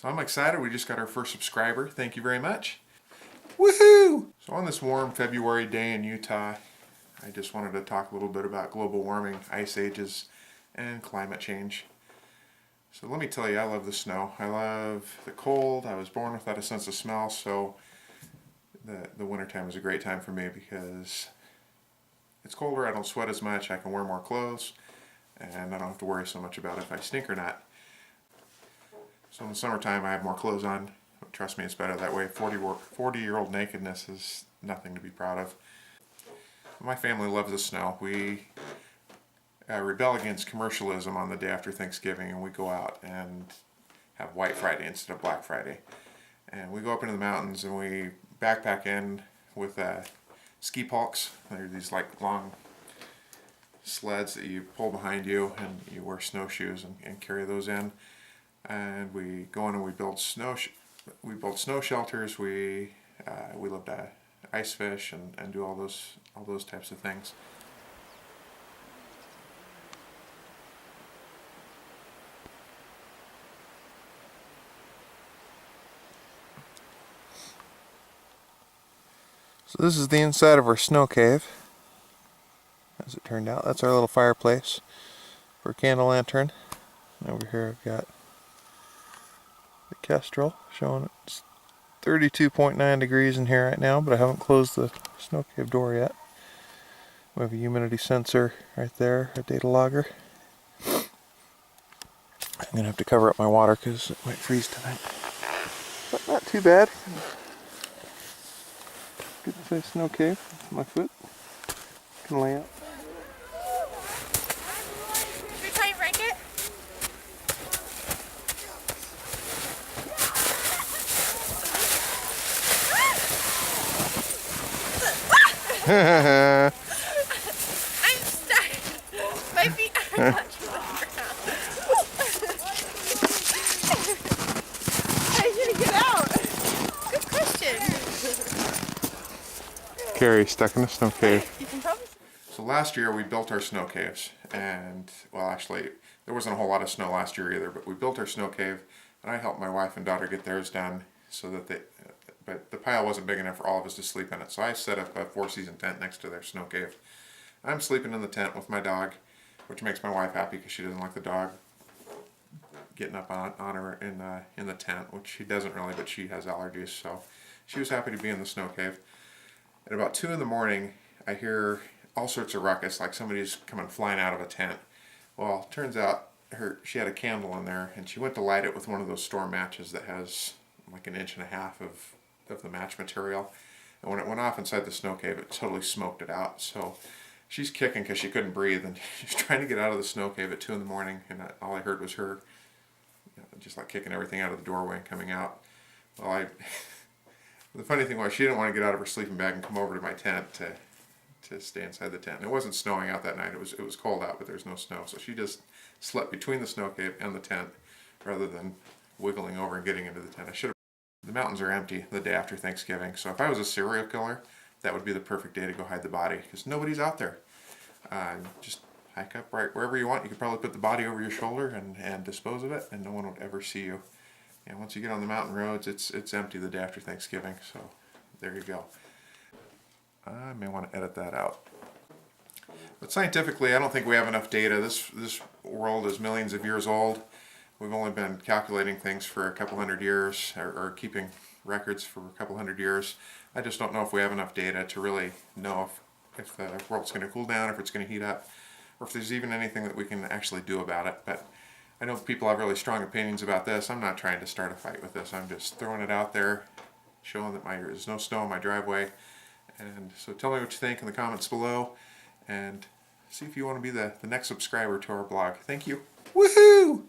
So I'm excited, we just got our first subscriber. Thank you very much. Woohoo! So on this warm February day in Utah, I just wanted to talk a little bit about global warming, ice ages, and climate change. So let me tell you, I love the snow. I love the cold. I was born without a sense of smell, so the wintertime is a great time for me because it's colder, I don't sweat as much, I can wear more clothes, and I don't have to worry so much about if I stink or not. So in the summertime I have more clothes on. Trust me, it's better that way. 40-year-old nakedness is nothing to be proud of. My family loves the snow. We rebel against commercialism on the day after Thanksgiving, and we go out and have White Friday instead of Black Friday. And we go up into the mountains and we backpack in with ski pulks. They're these like long sleds that you pull behind you, and you wear snowshoes and carry those in. And we go in and we build snow shelters. We love to ice fish and do all those types of things. So this is the inside of our snow cave. As it turned out, that's our little fireplace for a candle lantern. And over here I've got the Kestrel showing it's 32.9 degrees in here right now, but I haven't closed the snow cave door yet. We have a humidity sensor right there, a data logger. I'm going to have to cover up my water because it might freeze tonight. But not too bad. Good sized snow cave with my foot. Can lay out. I'm stuck. My feet are touching the ground. How are you gonna get out? Good question. Carrie, stuck in the snow cave. You can probably. So last year we built our snow caves, and well, actually there wasn't a whole lot of snow last year either, but we built our snow cave, and I helped my wife and daughter get theirs done so that but the pile wasn't big enough for all of us to sleep in it, so I set up a 4-season tent next to their snow cave. I'm sleeping in the tent with my dog, which makes my wife happy because she doesn't like the dog getting up on her in the tent, which she doesn't really, but she has allergies, so she was happy to be in the snow cave. At about 2 in the morning, I hear all sorts of ruckus, like somebody's coming flying out of a tent. Well, it turns out she had a candle in there, and she went to light it with one of those storm matches that has like 1.5 inches of the match material, and when it went off inside the snow cave, it totally smoked it out. So she's kicking because she couldn't breathe, and she's trying to get out of the snow cave at 2 in the morning, and all I heard was her just like kicking everything out of the doorway and coming out. Well, the funny thing was she didn't want to get out of her sleeping bag and come over to my tent to stay inside the tent. And it wasn't snowing out that night. It was cold out, but there was no snow, so she just slept between the snow cave and the tent rather than wiggling over and getting into the tent. The mountains are empty the day after Thanksgiving, so if I was a serial killer, that would be the perfect day to go hide the body, because nobody's out there. Just hike up right wherever you want. You could probably put the body over your shoulder and dispose of it, and no one would ever see you. And once you get on the mountain roads, it's empty the day after Thanksgiving, so there you go. I may want to edit that out. But scientifically, I don't think we have enough data. This world is millions of years old. We've only been calculating things for a couple hundred years, or keeping records for a couple hundred years. I just don't know if we have enough data to really know if the world's going to cool down, if it's going to heat up, or if there's even anything that we can actually do about it. But I know people have really strong opinions about this. I'm not trying to start a fight with this. I'm just throwing it out there, showing that there's no snow in my driveway. And so tell me what you think in the comments below, and see if you want to be the next subscriber to our blog. Thank you. Woohoo!